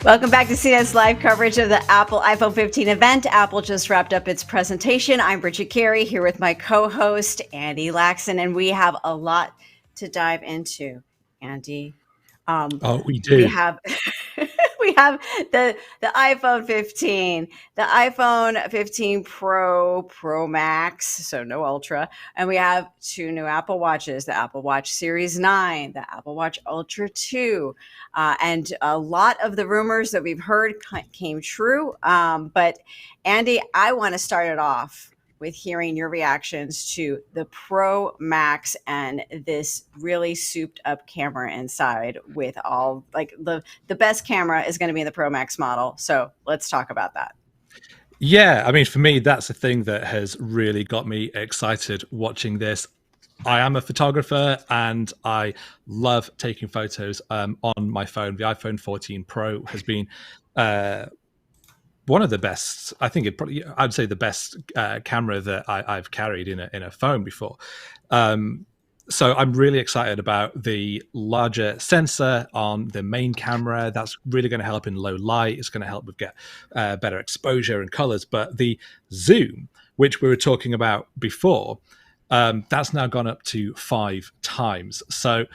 Welcome back to CNET's live coverage of the Apple iPhone 15 event. Apple just wrapped up its presentation. I'm Bridget Carey here with my co-host, Andy Lanxon, and we have a lot to dive into, Andy. We do. We have we have the iPhone 15, the iPhone 15 Pro Max, so no Ultra, and we have two new Apple Watches, the Apple Watch Series 9, the Apple Watch Ultra 2, and a lot of the rumors that we've heard came true. But Andy, I want to start it off with hearing your reactions to the Pro Max and this really souped up camera inside with all like the best camera is going to be in the Pro Max model. So let's talk about that. Yeah, I mean, for me, that's the thing that has really got me excited watching this. I am a photographer and I love taking photos on my phone. The iPhone 14 Pro has been one of the best. I think I'd say the best camera that I've carried in a phone before. So I'm really excited about the larger sensor on the main camera. That's really going to help in low light. It's going to help with get better exposure and colors. But the zoom, which we were talking about before, that's now gone up to 5 times. So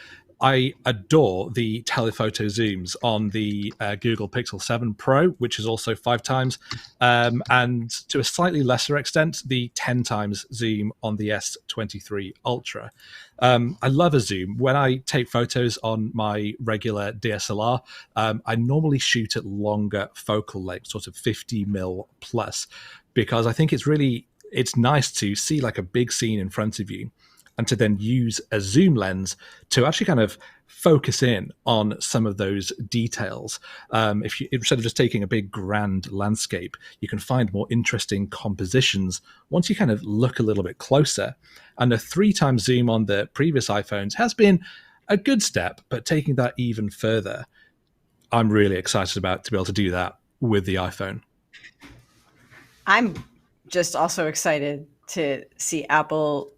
I adore the telephoto zooms on the Google Pixel 7 Pro, which is also 5 times, and to a slightly lesser extent, the 10 times zoom on the S23 Ultra. I love a zoom. When I take photos on my regular DSLR, I normally shoot at longer focal length, sort of 50 mil plus, because I think it's nice to see like a big scene in front of you and to then use a zoom lens to actually kind of focus in on some of those details. If you, instead of just taking a big grand landscape, you can find more interesting compositions once you kind of look a little bit closer. And a 3 times zoom on the previous iPhones has been a good step, but taking that even further, I'm really excited about to be able to do that with the iPhone. I'm just also excited to see Apple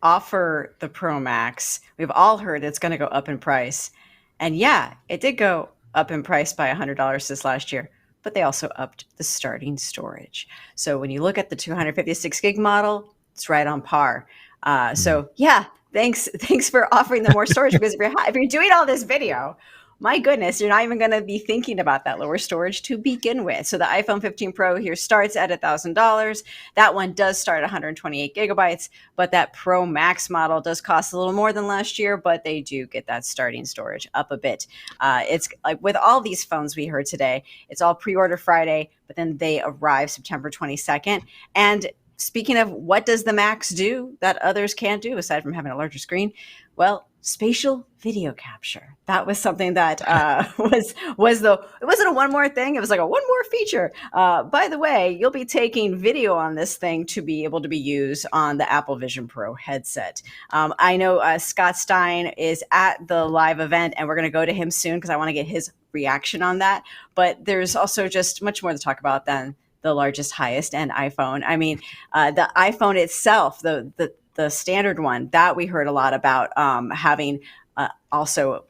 offer the Pro Max. We've all heard it's going to go up in price. And yeah, it did go up in price by $100 this last year, but they also upped the starting storage. So when you look at the 256 gig model, it's right on par. So yeah, thanks for offering the more storage, because if you're doing all this video, my goodness, you're not even going to be thinking about that lower storage to begin with. So the iPhone 15 Pro here starts at $1,000. That one does start at 128 gigabytes, but that Pro Max model does cost a little more than last year, but they do get that starting storage up a bit. It's like with all these phones we heard today, it's all pre-order Friday, but then they arrive September 22nd. And speaking of what does the Max do that others can't do aside from having a larger screen? Well, spatial video capture. That was something that it wasn't a one more thing. It was like a one more feature. By the way, you'll be taking video on this thing to be able to be used on the Apple Vision Pro headset. I know Scott Stein is at the live event, and we're going to go to him soon because I want to get his reaction on that. But there's also just much more to talk about than the largest, highest end iPhone. I mean, the iPhone itself, the standard one that we heard a lot about, having also,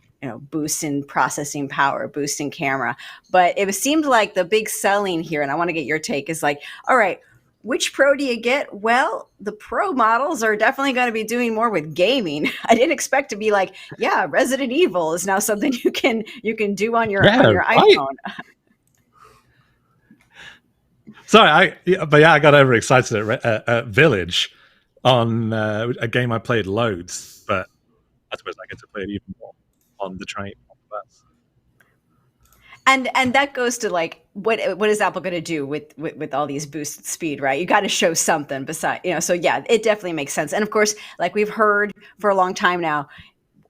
boost in processing power, boost in camera. But it seemed like the big selling here, and I want to get your take, is like, all right, which Pro do you get? Well, the Pro models are definitely going to be doing more with gaming. I didn't expect to be like, yeah, Resident Evil is now something you can do on your iPhone. Sorry, I got overexcited at Village on a game I played loads, but I suppose I get to play it even more on the train, on the bus. And that goes to like, what is Apple going to do with all these boosted speed, right? You got to show something besides, so yeah, it definitely makes sense. And of course, like we've heard for a long time now,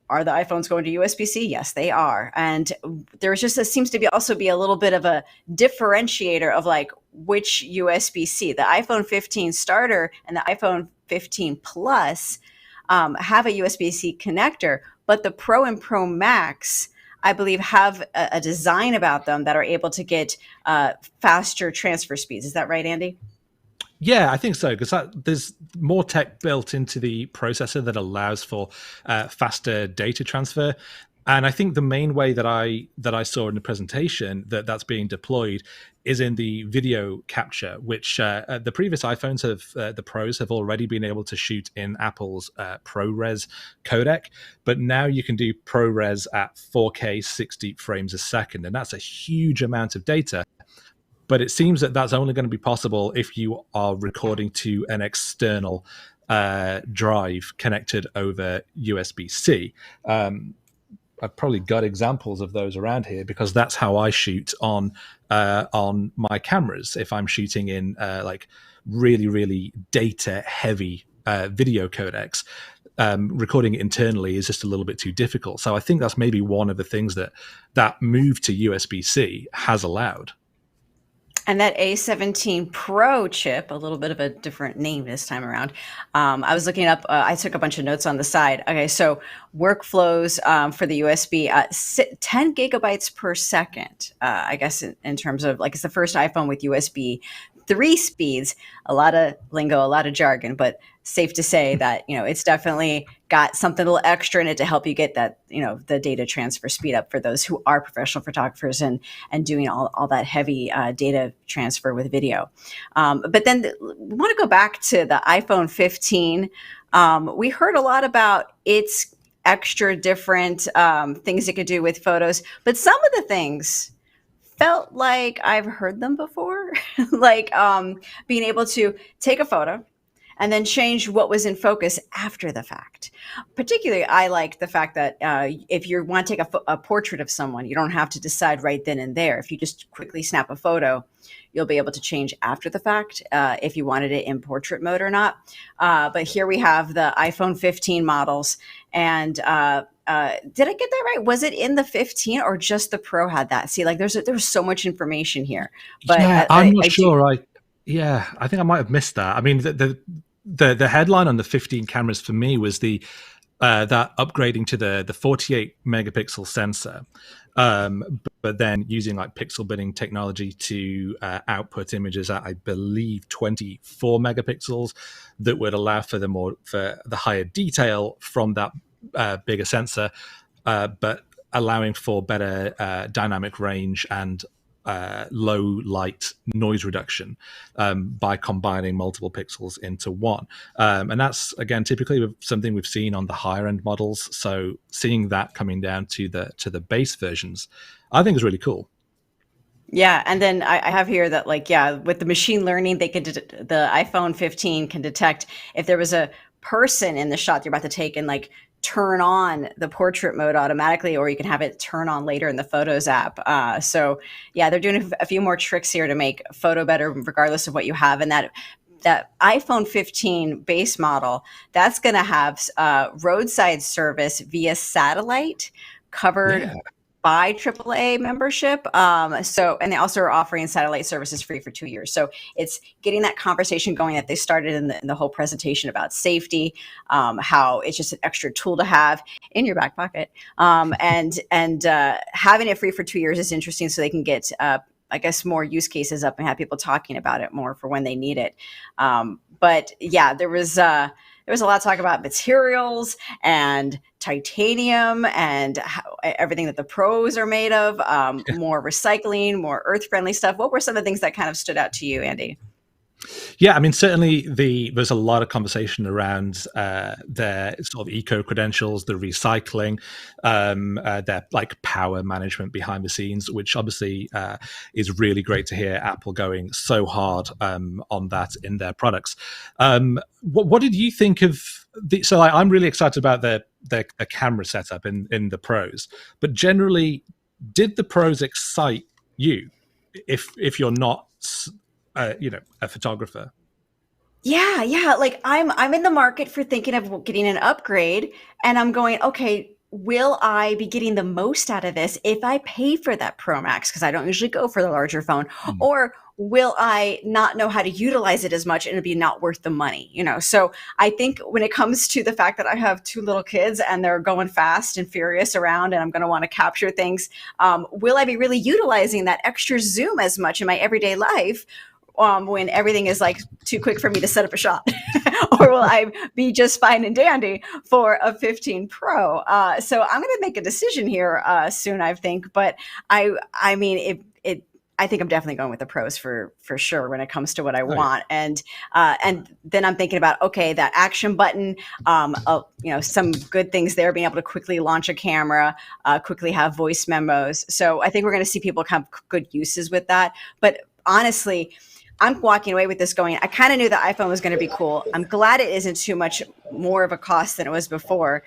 are the iPhones going to USB-C? Yes, they are. And there's just seems to be also be a little bit of a differentiator of like which USB-C. The iPhone 15 starter and the iPhone 15 Plus have a USB-C connector, but the Pro and Pro Max, I believe, have a design about them that are able to get faster transfer speeds. Is that right, Andy? Yeah, I think so, because there's more tech built into the processor that allows for faster data transfer. And I think the main way that I saw in the presentation that's being deployed is in the video capture, which the previous iPhones the Pros have already been able to shoot in Apple's ProRes codec, but now you can do ProRes at 4K 60 frames a second, and that's a huge amount of data. But it seems that that's only going to be possible if you are recording to an external drive connected over USB-C. I've probably got examples of those around here because that's how I shoot on my cameras. If I'm shooting in like really, really data heavy video codecs, recording it internally is just a little bit too difficult. So I think that's maybe one of the things that move to USB-C has allowed. And that A17 Pro chip, a little bit of a different name this time around. I was looking up, I took a bunch of notes on the side. Okay, so workflows for the USB, 10 gigabytes per second, I guess in terms of, like, it's the first iPhone with USB 3 speeds, a lot of lingo, a lot of jargon, but safe to say that, it's definitely got something a little extra in it to help you get that, the data transfer speed up for those who are professional photographers and doing all that heavy data transfer with video. But then we want to go back to the iPhone 15. We heard a lot about its extra different things it could do with photos, but some of the things felt like I've heard them before, like being able to take a photo and then change what was in focus after the fact. Particularly, I like the fact that if you want to take a portrait of someone, you don't have to decide right then and there. If you just quickly snap a photo, you'll be able to change after the fact if you wanted it in portrait mode or not. But here we have the iPhone 15 models. And did I get that right? Was it in the 15 or just the Pro had that? See, like there's so much information here. But yeah, I'm not sure. I think I might have missed that. I mean, the headline on the 15 cameras for me was that upgrading to the 48 megapixel sensor, but then using like pixel binning technology to output images at, I believe, 24 megapixels that would allow for the higher detail from that bigger sensor, but allowing for better dynamic range and low light noise reduction by combining multiple pixels into one. And that's, again, typically something we've seen on the higher end models. So seeing that coming down to the base versions, I think is really cool. Yeah, and then I have here that, like, with the machine learning, the iPhone 15 can detect if there was a person in the shot you're about to take and like turn on the portrait mode automatically, or you can have it turn on later in the Photos app. So yeah, they're doing a few more tricks here to make photo better regardless of what you have. And that iPhone 15 base model, that's going to have roadside service via satellite covered by AAA membership. And they also are offering satellite services free for 2 years. So it's getting that conversation going that they started in the whole presentation about safety, how it's just an extra tool to have in your back pocket. And having it free for 2 years is interesting, so they can get, I guess, more use cases up and have people talking about it more for when they need it. But yeah, there was a lot of talk about materials and titanium and everything that the Pros are made of, more recycling, more earth-friendly stuff. What were some of the things that kind of stood out to you, Andy? Yeah, I mean, certainly there's a lot of conversation around their sort of eco credentials, the recycling, their like power management behind the scenes, which obviously is really great to hear Apple going so hard on that in their products. What did you think of so I'm really excited about the camera setup in the Pros, but generally, did the Pros excite you if you're not a photographer? Yeah. Like I'm in the market for thinking of getting an upgrade, and I'm going, okay, will I be getting the most out of this if I pay for that Pro Max? Because I don't usually go for the larger phone. Or will I not know how to utilize it as much and it'll be not worth the money? So I think when it comes to the fact that I have 2 little kids and they're going fast and furious around and I'm going to want to capture things, will I be really utilizing that extra zoom as much in my everyday life? when everything is like too quick for me to set up a shot? Or will I be just fine and dandy for a 15 Pro? So I'm going to make a decision here soon, I think. But I mean, I think I'm definitely going with the pros for sure when it comes to what I want. And then I'm thinking about, okay, that action button, some good things there, being able to quickly launch a camera, quickly have voice memos. So I think we're going to see people have good uses with that. But honestly, I'm walking away with this going, I kind of knew the iPhone was going to be cool. I'm glad it isn't too much more of a cost than it was before,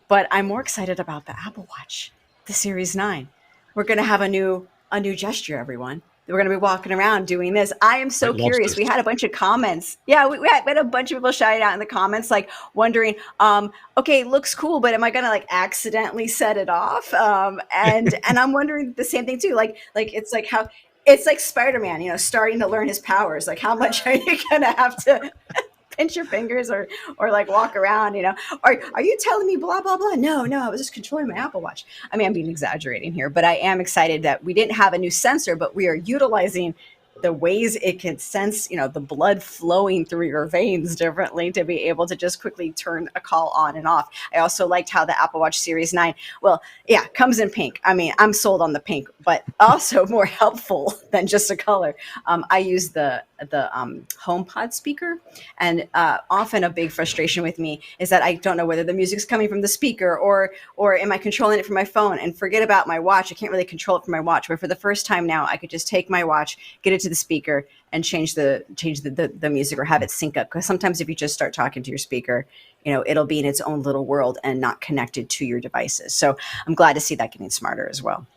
but I'm more excited about the Apple Watch, the Series 9. We're going to have a new gesture, everyone. We're going to be walking around doing this. I am so curious. We had a bunch of comments. Yeah, we had a bunch of people shouting out in the comments, like wondering, okay, looks cool, but am I going to like accidentally set it off? And I'm wondering the same thing too. Like it's like how it's like Spider-Man, starting to learn his powers. Like, how much are you going to have to pinch your fingers or like walk around, are you telling me blah, blah, blah? No, I was just controlling my Apple Watch. I mean, I'm being exaggerating here, but I am excited that we didn't have a new sensor, but we are utilizing the ways it can sense, the blood flowing through your veins differently to be able to just quickly turn a call on and off. I also liked how the Apple Watch Series 9, comes in pink. I mean, I'm sold on the pink, but also more helpful than just a color. I use the HomePod speaker, and often a big frustration with me is that I don't know whether the music's coming from the speaker or am I controlling it from my phone, and forget about my watch. I can't really control it from my watch, but for the first time now, I could just take my watch, get it to the speaker, and change the music or have it sync up. Because sometimes if you just start talking to your speaker, it'll be in its own little world and not connected to your devices. So I'm glad to see that getting smarter as well.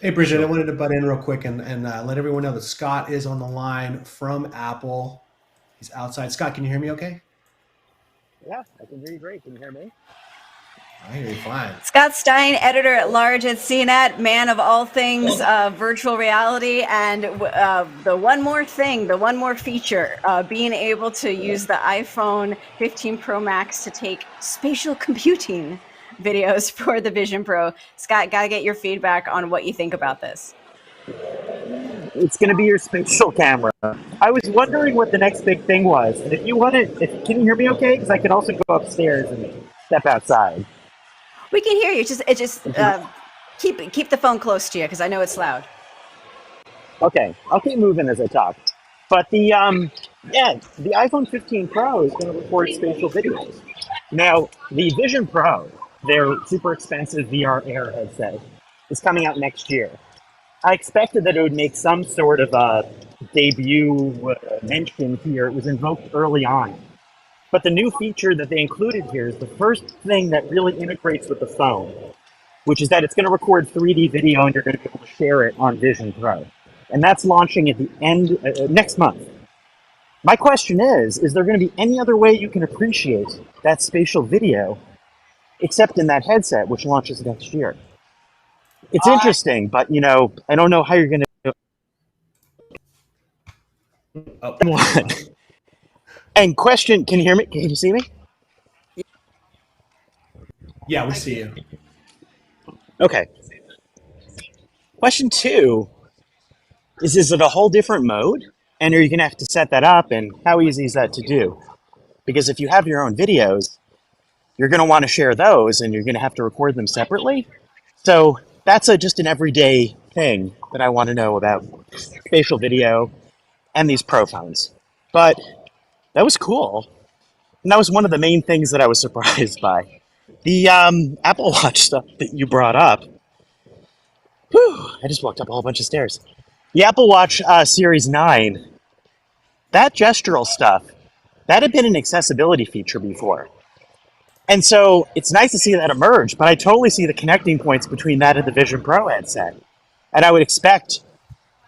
Hey, Bridget, I wanted to butt in real quick and let everyone know that Scott is on the line from Apple. He's outside. Scott, can you hear me okay? Yeah, I can hear you great. Can you hear me? I hear you fine. Scott Stein, editor-at-large at CNET, man of all things virtual reality, and the one more feature, being able to use the iPhone 15 Pro Max to take spatial computing videos for the Vision Pro. Scott, gotta get your feedback on what you think about this. It's going to be your spatial camera. I was wondering what the next big thing was. And if you want it, can you hear me okay? Because I can also go upstairs and step outside. We can hear you. Just keep the phone close to you because I know it's loud. Okay, I'll keep moving as I talk. But the iPhone 15 Pro is going to record spatial videos. Now, the Vision Pro, their super expensive VR Air headset, is coming out next year. I expected that it would make some sort of a debut mention here. It was invoked early on. But the new feature that they included here is the first thing that really integrates with the phone, which is that it's going to record 3D video and you're going to be able to share it on Vision Pro. And that's launching at the end next month. My question is there going to be any other way you can appreciate that spatial video except in that headset, which launches next year? It's interesting, but, I don't know how you're going to do it. And question, can you hear me? Can you see me? Yeah, we see you. Okay. Question 2 is it a whole different mode? And are you going to have to set that up? And how easy is that to do? Because if you have your own videos, you're going to want to share those and you're going to have to record them separately. So that's just an everyday thing that I want to know about spatial video and these Pro phones. But that was cool. And that was one of the main things that I was surprised by. The Apple Watch stuff that you brought up. Whew, I just walked up a whole bunch of stairs. The Apple Watch Series 9, that gestural stuff, that had been an accessibility feature before. And so it's nice to see that emerge, but I totally see the connecting points between that and the Vision Pro headset. And I would expect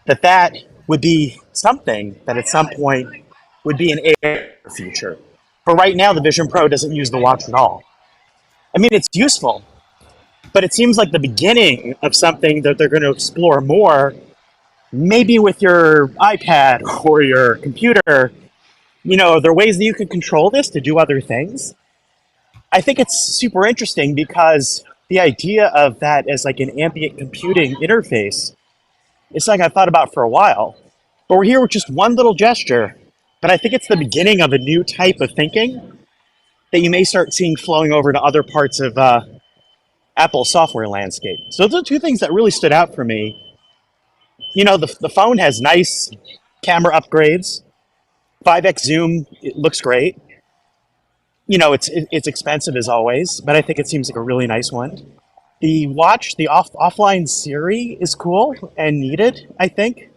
that would be something that at some point would be an AR feature. But right now, the Vision Pro doesn't use the watch at all. I mean, it's useful, but it seems like the beginning of something that they're going to explore more, maybe with your iPad or your computer. There are ways that you can control this to do other things. I think it's super interesting because the idea of that as like an ambient computing interface is something I've thought about for a while. But we're here with just one little gesture. But I think it's the beginning of a new type of thinking that you may start seeing flowing over to other parts of Apple's software landscape. So those are two things that really stood out for me. The phone has nice camera upgrades. 5x zoom, it looks great. It's expensive as always, but I think it seems like a really nice one. The watch, the offline Siri is cool and needed, I think.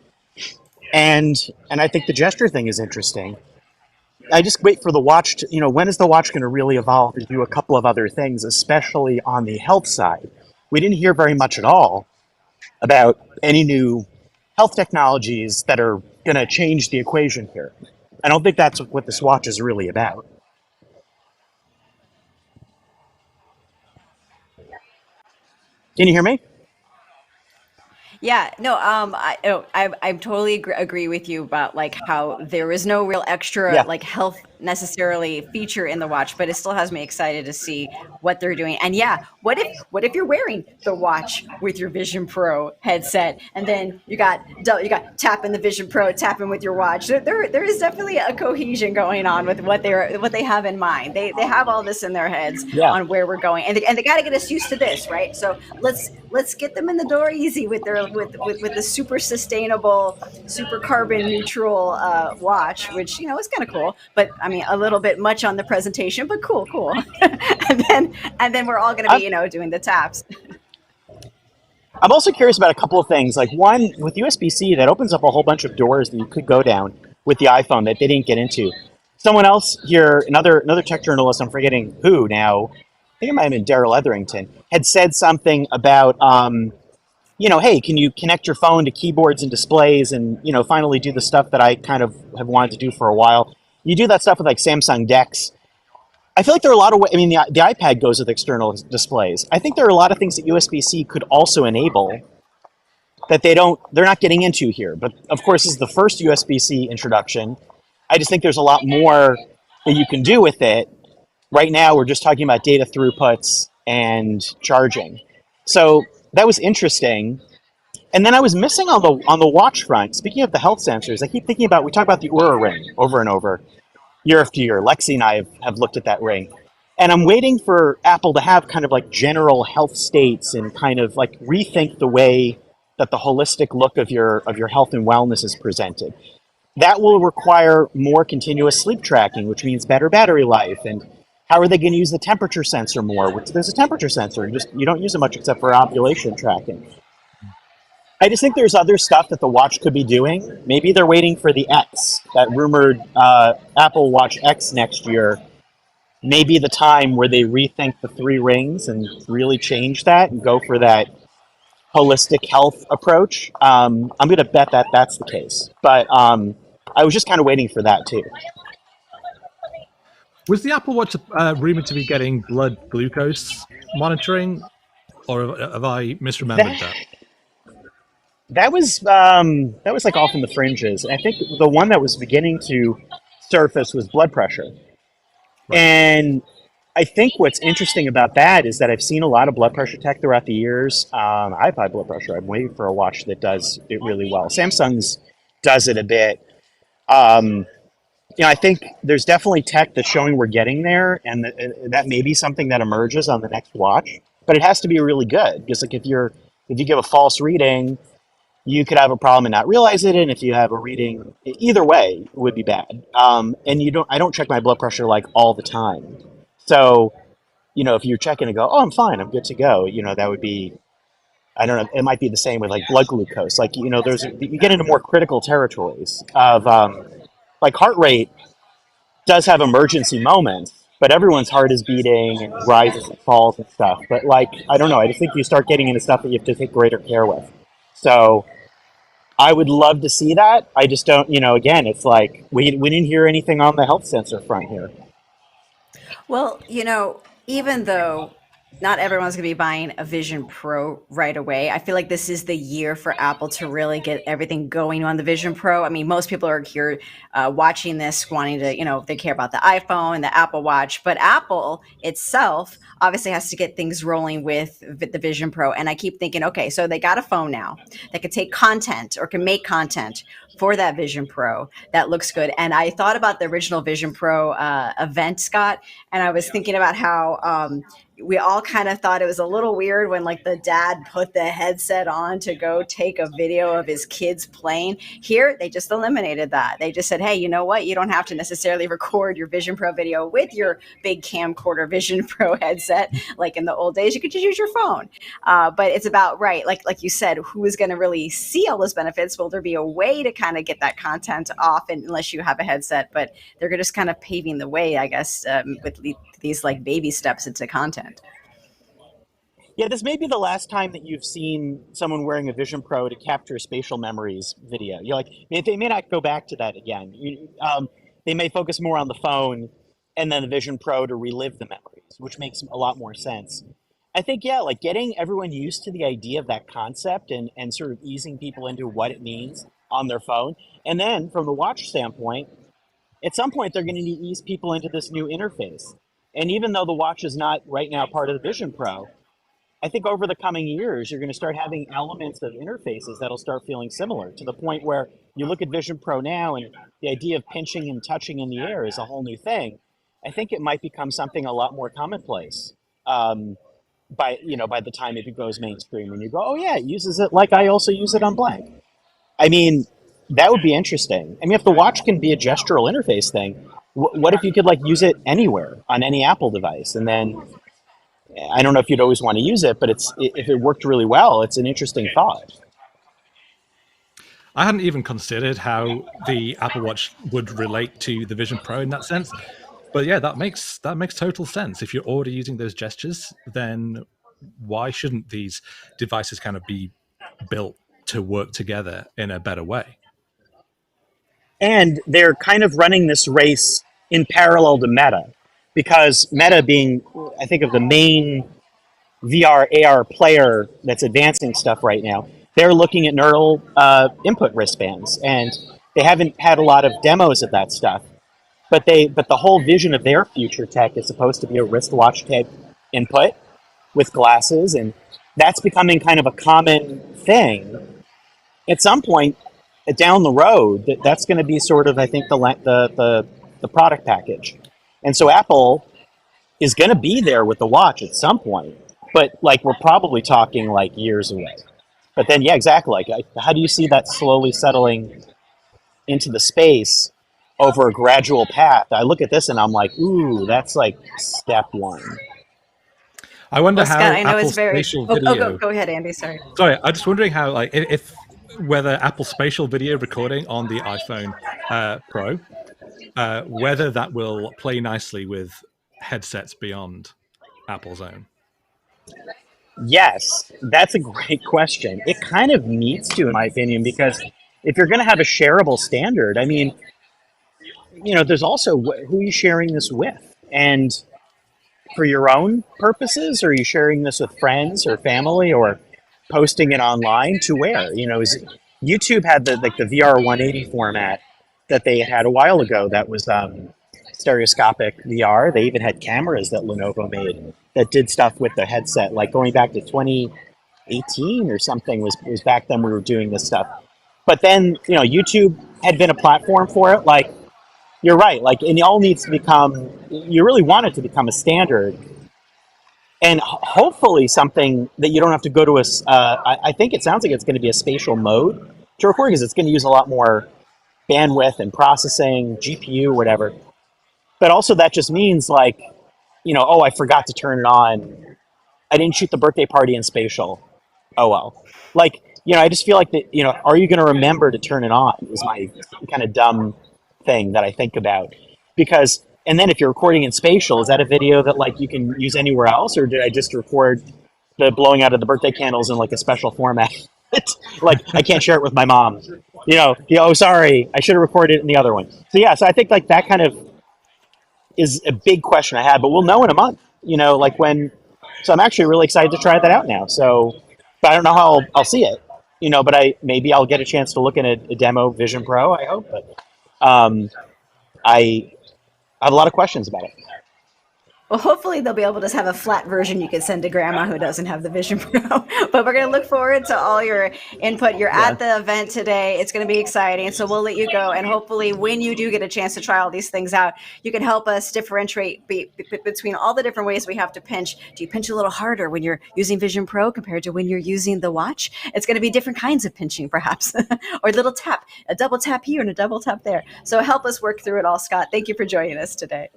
And I think the gesture thing is interesting. I just wait for the watch to, when is the watch going to really evolve and do a couple of other things, especially on the health side? We didn't hear very much at all about any new health technologies that are going to change the equation here. I don't think that's what this watch is really about. Can you hear me? Yeah, no, I totally agree with you about like how there is no real extra Yeah. like health necessarily feature in the watch, but it still has me excited to see what they're doing. And yeah, what if you're wearing the watch with your Vision Pro headset, and then you got tapping the Vision Pro, tapping with your watch. There is definitely a cohesion going on with what they have in mind. They have all this in their heads Yeah. on where we're going, and they got to get us used to this, right? So let's get them in the door easy with the super sustainable, super carbon neutral watch, which is kind of cool. But I mean, a little bit much on the presentation, but cool. and then we're all going to be doing the taps. I'm also curious about a couple of things. Like one, with USB-C, that opens up a whole bunch of doors that you could go down with the iPhone that they didn't get into. Someone else here, another tech journalist, I'm forgetting who now, I think it might have been Daryl Etherington, had said something about, hey, can you connect your phone to keyboards and displays and, finally do the stuff that I kind of have wanted to do for a while. You do that stuff with like Samsung DeX. I feel like there are a lot of ways. I mean, the iPad goes with external displays. I think there are a lot of things that USB-C could also enable that they're not getting into here. But of course, this is the first USB-C introduction. I just think there's a lot more that you can do with it. Right now, we're just talking about data throughputs and charging. So that was interesting. And then I was missing on the watch front. Speaking of the health sensors, I keep thinking about, we talk about the Oura Ring over and over. Year after year, Lexi and I have looked at that ring. And I'm waiting for Apple to have kind of like general health states and kind of like rethink the way that the holistic look of your health and wellness is presented. That will require more continuous sleep tracking, which means better battery life. And how are they going to use the temperature sensor more? Which there's a temperature sensor, you don't use it much except for ovulation tracking. I just think there's other stuff that the watch could be doing. Maybe they're waiting for the X, that rumored Apple Watch X next year. Maybe the time where they rethink the 3 rings and really change that and go for that holistic health approach. I'm going to bet that that's the case. But I was just kind of waiting for that too. Was the Apple Watch rumored to be getting blood glucose monitoring, or have I misremembered that? That was like off in the fringes. I think the one that was beginning to surface was blood pressure. Right. And I think what's interesting about that is that I've seen a lot of blood pressure tech throughout the years. I have high blood pressure. I'm waiting for a watch that does it really well. Samsung's does it a bit. I think there's definitely tech that's showing we're getting there, and that may be something that emerges on the next watch. But it has to be really good, because like if you give a false reading, you could have a problem and not realize it, and if you have a reading, either way, it would be bad. And I don't check my blood pressure like all the time. So, if you're checking and go, oh, I'm fine, I'm good to go, that would be, I don't know, it might be the same with like blood glucose. Like, you get into more critical territories of, like heart rate does have emergency moments, but everyone's heart is beating and rises and falls and stuff. But like, I don't know, I just think you start getting into stuff that you have to take greater care with. So I would love to see that. I just don't, again, it's like we didn't hear anything on the health sensor front here. Well, even though not everyone's going to be buying a Vision Pro right away. I feel like this is the year for Apple to really get everything going on the Vision Pro. I mean, most people are here watching this wanting to, they care about the iPhone and the Apple Watch, but Apple itself obviously has to get things rolling with the Vision Pro. And I keep thinking, okay, so they got a phone now that can take content or can make content for that Vision Pro that looks good. And I thought about the original Vision Pro event, Scott, and I was thinking about how we all kind of thought it was a little weird when like the dad put the headset on to go take a video of his kids playing. Here, they just eliminated that. They just said, hey, you know what? You don't have to necessarily record your Vision Pro video with your big camcorder Vision Pro headset. Like in the old days, you could just use your phone. But it's about, right, like you said, who is going to really see all those benefits? Will there be a way to kind of get that content off unless you have a headset? But they're just kind of paving the way, I guess, with these like baby steps into content. Yeah, this may be the last time that you've seen someone wearing a Vision Pro to capture spatial memories video. You're like, they may not go back to that again. They may focus more on the phone and then the Vision Pro to relive the memories, which makes a lot more sense. I think, yeah, like getting everyone used to the idea of that concept and sort of easing people into what it means on their phone. And then from the watch standpoint, at some point they're going to need to ease people into this new interface. And even though the watch is not right now part of the Vision Pro, I think over the coming years, you're going to start having elements of interfaces that'll start feeling similar to the point where you look at Vision Pro now and the idea of pinching and touching in the air is a whole new thing. I think it might become something a lot more commonplace by the time it goes mainstream and you go, oh yeah, it uses it like I also use it on blank. I mean, that would be interesting. I mean, if the watch can be a gestural interface thing, what if you could like use it anywhere on any Apple device? And then I don't know if you'd always want to use it, but if it worked really well, it's an interesting thought. I hadn't even considered how the Apple Watch would relate to the Vision Pro in that sense. But yeah, that makes total sense. If you're already using those gestures, then why shouldn't these devices kind of be built to work together in a better way? And they're kind of running this race in parallel to Meta, because Meta being, I think, of the main VR, AR player that's advancing stuff right now, they're looking at neural input wristbands, and they haven't had a lot of demos of that stuff. But the whole vision of their future tech is supposed to be a wristwatch type input with glasses, and that's becoming kind of a common thing. At some point down the road, that's going to be sort of, I think, the product package. And so Apple is going to be there with the watch at some point, but like we're probably talking like years away. But then, yeah, exactly. Like, how do you see that slowly settling into the space over a gradual path? I look at this and I'm like, ooh, that's like step one. I wonder how Scott, I know Apple's it's very. spatial video. Go ahead, Andy. Sorry. I'm just wondering how, like, if whether Apple spatial video recording on the iPhone Pro, whether that will play nicely with headsets beyond Apple's own. Yes, that's a great question. It kind of needs to, in my opinion, because if you're going to have a shareable standard, I mean, there's also who are you sharing this with? And for your own purposes, or are you sharing this with friends or family, or posting it online to where? YouTube had the VR 180 format that they had a while ago that was stereoscopic VR. They even had cameras that Lenovo made that did stuff with the headset, like going back to 2018 or something was back then we were doing this stuff. But then, YouTube had been a platform for it. Like, you're right. Like, and it all needs to become, you really want it to become a standard. And hopefully something that you don't have to go to I think it sounds like it's going to be a spatial mode to record, because it's going to use a lot more bandwidth and processing, GPU, whatever. But also that just means like, oh, I forgot to turn it on. I didn't shoot the birthday party in spatial. Oh, well. Like, I just feel like that, are you going to remember to turn it on is my kind of dumb thing that I think about. Because, and then if you're recording in spatial, is that a video that like you can use anywhere else? Or did I just record the blowing out of the birthday candles in like a special format? Like, I can't share it with my mom. Oh, sorry, I should have recorded it in the other one. So yeah, so I think like that kind of is a big question I had, but we'll know in a month. Like when So I'm actually really excited to try that out now. So, but I don't know how I'll see it, but maybe I'll get a chance to look at a demo Vision Pro, I hope. But I have a lot of questions about it. Well, hopefully they'll be able to have a flat version you could send to grandma who doesn't have the Vision Pro. But we're going to look forward to all your input. You're Yeah. at the event today. It's going to be exciting. So we'll let you go. And hopefully when you do get a chance to try all these things out, you can help us differentiate between all the different ways we have to pinch. Do you pinch a little harder when you're using Vision Pro compared to when you're using the watch? It's going to be different kinds of pinching, perhaps, or a little tap, a double tap here and a double tap there. So help us work through it all, Scott. Thank you for joining us today.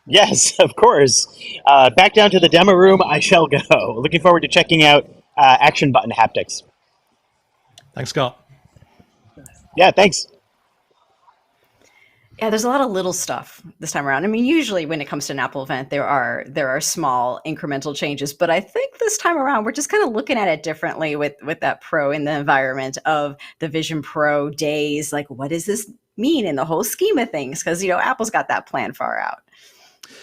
Yes, of course. Back down to the demo room I shall go. Looking forward to checking out action button haptics. Thanks, Scott. Yeah, thanks. Yeah, there's a lot of little stuff this time around. I mean, usually when it comes to an Apple event, there are small incremental changes, but I think this time around we're just kind of looking at it differently with that Pro in the environment of the Vision Pro days. Like, what does this mean in the whole scheme of things? Because Apple's got that plan far out.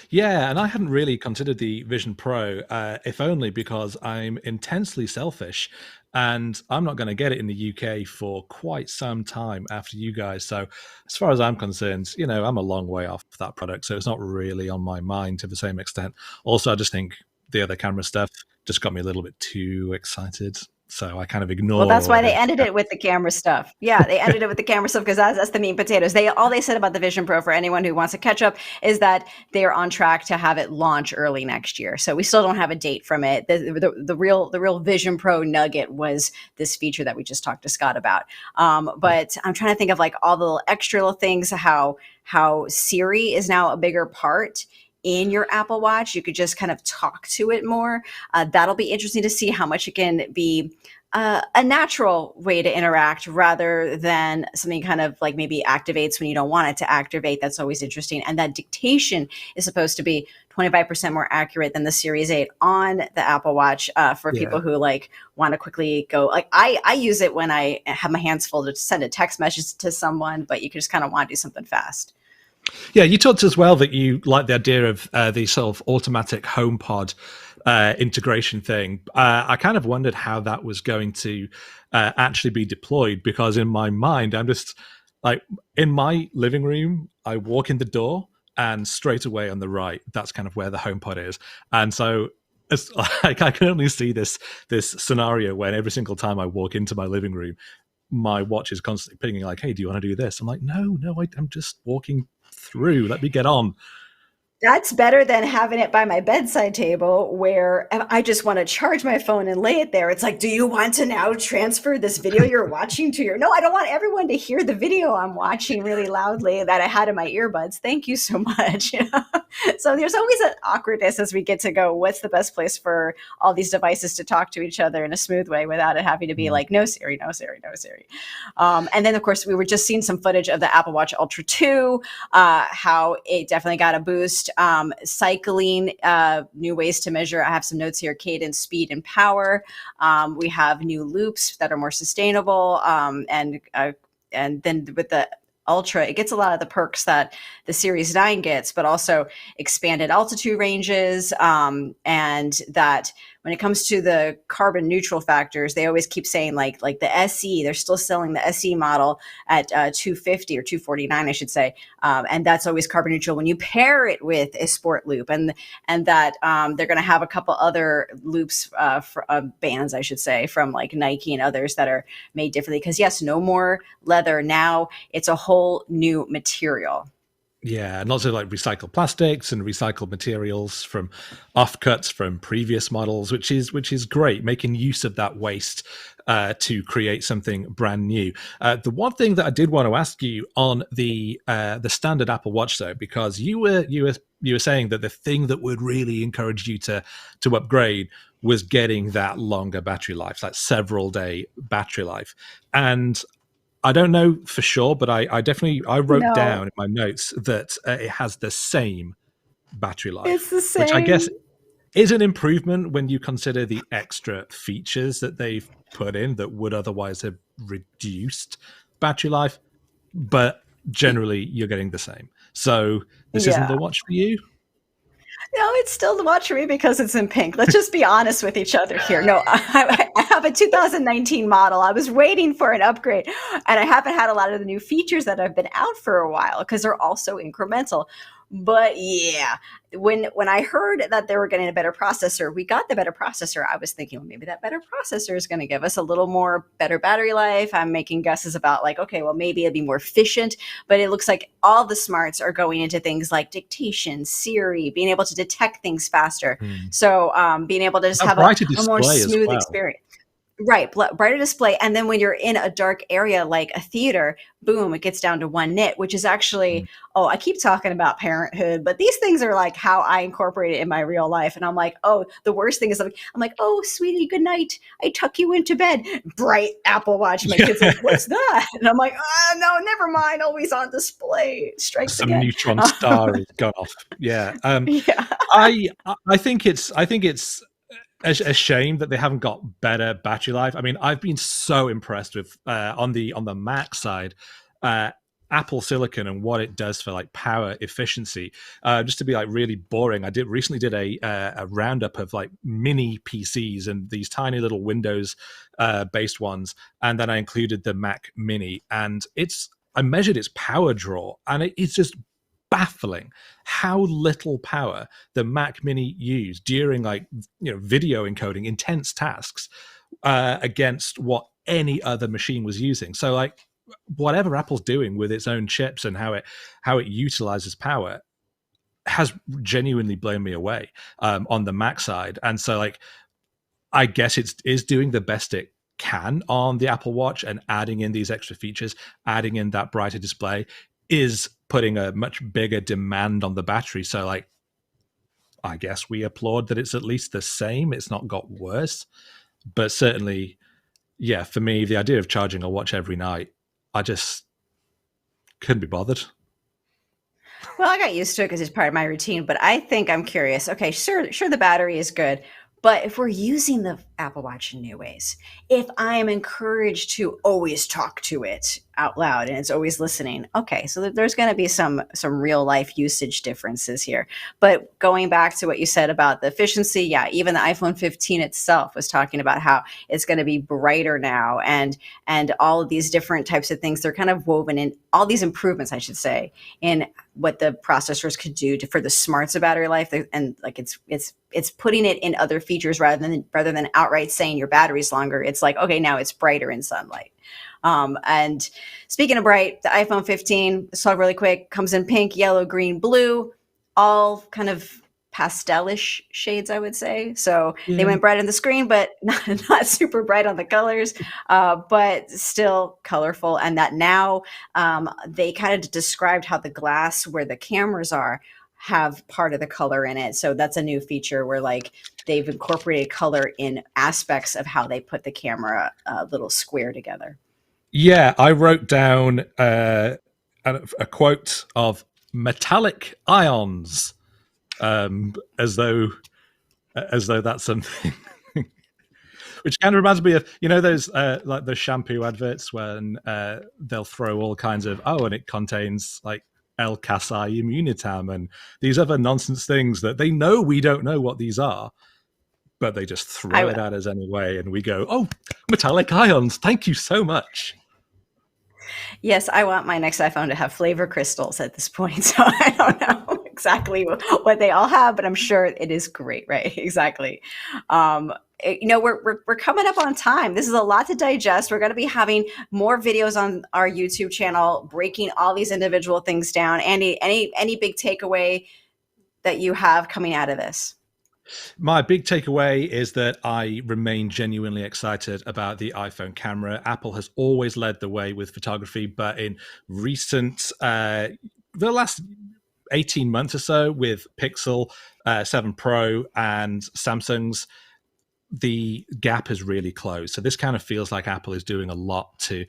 Yeah, and I hadn't really considered the Vision Pro, if only because I'm intensely selfish and I'm not going to get it in the UK for quite some time after you guys. So as far as I'm concerned, I'm a long way off that product. So it's not really on my mind to the same extent. Also, I just think the other camera stuff just got me a little bit too excited. So I kind of ignore. Well, that's why they ended it with the camera stuff. Yeah, they ended it with the camera stuff because that's the meat and potatoes. All they said about the Vision Pro for anyone who wants to catch up is that they're on track to have it launch early next year. So we still don't have a date from it. The real Vision Pro nugget was this feature that we just talked to Scott about. But I'm trying to think of like all the little extra little things, how Siri is now a bigger part in your Apple Watch. You could just kind of talk to it more. That'll be interesting to see how much it can be a natural way to interact rather than something kind of like maybe activates when you don't want it to activate. That's always interesting. And that dictation is supposed to be 25% more accurate than the Series 8 on the Apple Watch for people who like want to quickly go. Like I use it when I have my hands full to send a text message to someone, but you can just kind of want to do something fast. Yeah, you talked as well that you like the idea of the sort of automatic HomePod integration thing. I kind of wondered how that was going to actually be deployed, because in my mind, I'm just like, in my living room, I walk in the door and straight away on the right, that's kind of where the HomePod is. And so it's like I can only see this scenario when every single time I walk into my living room, my watch is constantly pinging like, hey, do you want to do this? I'm like, no, I'm just walking through. Let me get on. That's better than having it by my bedside table where I just want to charge my phone and lay it there. It's like, do you want to now transfer this video you're watching to your... No, I don't want everyone to hear the video I'm watching really loudly that I had in my earbuds. Thank you so much. So there's always an awkwardness as we get to go, what's the best place for all these devices to talk to each other in a smooth way without it having to be like, no Siri, no Siri, no Siri. And then, of course, we were just seeing some footage of the Apple Watch Ultra 2, how it definitely got a boost. Cycling, new ways to measure. I have some notes here: cadence, speed, and power. We have new loops that are more sustainable, and then with the Ultra, it gets a lot of the perks that the Series 9 gets, but also expanded altitude ranges, and that when it comes to the carbon neutral factors, they always keep saying like the SE, they're still selling the SE model at $250 or $249, I should say, and that's always carbon neutral when you pair it with a sport loop, and that they're going to have a couple other loops, bands, I should say, from like Nike and others that are made differently. Because yes, no more leather now; it's a whole new material. Yeah, and lots of like recycled plastics and recycled materials from offcuts from previous models, which is great, making use of that waste to create something brand new. The one thing that I did want to ask you on the standard Apple Watch, though, because you were saying that the thing that would really encourage you to upgrade was getting that longer battery life, that several day battery life, and I don't know for sure, but I wrote down in my notes that it has the same battery life. It's the same. Which I guess is an improvement when you consider the extra features that they've put in that would otherwise have reduced battery life. But generally, you're getting the same. So this isn't the watch for you? No, it's still the watch for me because it's in pink. Let's just be honest with each other here. No, I have a 2019 model. I was waiting for an upgrade, and I haven't had a lot of the new features that have been out for a while because they're also incremental. But yeah, when I heard that they were getting a better processor, we got the better processor. I was thinking, well, maybe that better processor is going to give us a little more better battery life. I'm making guesses about like, okay, well, maybe it'll be more efficient. But it looks like all the smarts are going into things like dictation, Siri, being able to detect things faster. So being able to just have a more smooth experience. Right, brighter display. And then when you're in a dark area like a theater, boom, it gets down to 1 nit, which is actually, oh, I keep talking about parenthood, but these things are like how I incorporate it in my real life. And I'm like, oh, the worst thing is I'm like, oh, sweetie, good night. I tuck you into bed. Bright Apple Watch. My kid's like, what's that? And I'm like, oh, no, never mind. Always on display. Strikes Some again. neutron star has gone off. Yeah. Yeah. I think it's a shame that they haven't got better battery life. I mean, I've been so impressed with on the Mac side, Apple Silicon and what it does for like power efficiency. Just to be like really boring, I recently did a roundup of like mini PCs and these tiny little Windows based ones, and then I included the Mac Mini, and I measured its power draw, and it's just baffling how little power the Mac Mini used during like video encoding intense tasks against what any other machine was using. So like whatever Apple's doing with its own chips and how it utilizes power has genuinely blown me away on the Mac side. And so like I guess it is doing the best it can on the Apple Watch, and adding in these extra features, adding in that brighter display is putting a much bigger demand on the battery. So like, I guess we applaud that it's at least the same. It's not got worse, but certainly, yeah, for me, the idea of charging a watch every night, I just couldn't be bothered. Well, I got used to it because it's part of my routine, but I think I'm curious. Okay, sure, the battery is good, but if we're using the Apple Watch in new ways, if I am encouraged to always talk to it out loud and it's always listening, okay, so there's going to be some real life usage differences here. But going back to what you said about the efficiency, yeah, even the iPhone 15 itself was talking about how it's going to be brighter now, and all of these different types of things, they're kind of woven in, all these improvements, I should say, in what the processors could do for the smarts of battery life. And like it's putting it in other features rather than outright saying your battery's longer. It's like, okay, now it's brighter in sunlight. And speaking of bright, the iPhone 15, let's talk really quick, comes in pink, yellow, green, blue, all kind of pastelish shades, I would say. So they went bright on the screen, but not super bright on the colors, but still colorful. And that now they kind of described how the glass where the cameras are have part of the color in it. So that's a new feature where like they've incorporated color in aspects of how they put the camera little square together. Yeah, I wrote down a quote of metallic ions, as though that's something. Which kind of reminds me of, those like the shampoo adverts when they'll throw all kinds of, and it contains like L-Casai immunitam and these other nonsense things that they know we don't know what these are, but they just throw it at us anyway, and we go, oh, metallic ions, thank you so much. Yes, I want my next iPhone to have flavor crystals at this point. So I don't know exactly what they all have, but I'm sure it is great, right? Exactly. We're coming up on time. This is a lot to digest. We're going to be having more videos on our YouTube channel, breaking all these individual things down. Andy, any big takeaway that you have coming out of this? My big takeaway is that I remain genuinely excited about the iPhone camera. Apple has always led the way with photography, but in recent, the last 18 months or so with Pixel 7 Pro and Samsung's, the gap has really closed. So this kind of feels like Apple is doing a lot to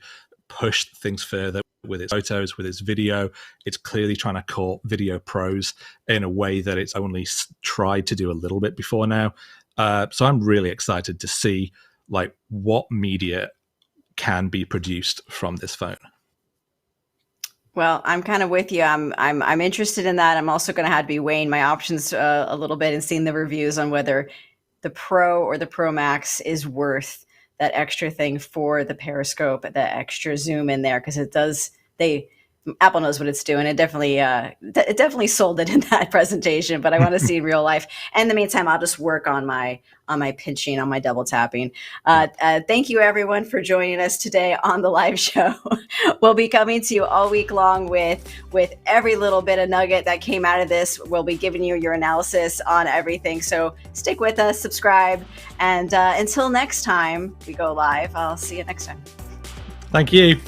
push things further with its photos, with its video. It's clearly trying to court video pros in a way that it's only tried to do a little bit before now. So I'm really excited to see like what media can be produced from this phone. Well, I'm kind of with you. I'm interested in that. I'm also going to have to be weighing my options a little bit and seeing the reviews on whether the Pro or the Pro Max is worth that extra thing for the periscope, that extra zoom in there, because it does. Apple knows what it's doing. It definitely sold it in that presentation, but I want to see in real life. And in the meantime, I'll just work on my pinching, on my double tapping. Thank you everyone for joining us today on the live show. We'll be coming to you all week long with every little bit of nugget that came out of this. We'll be giving you your analysis on everything. So stick with us, subscribe, and until next time we go live, I'll see you next time. Thank you.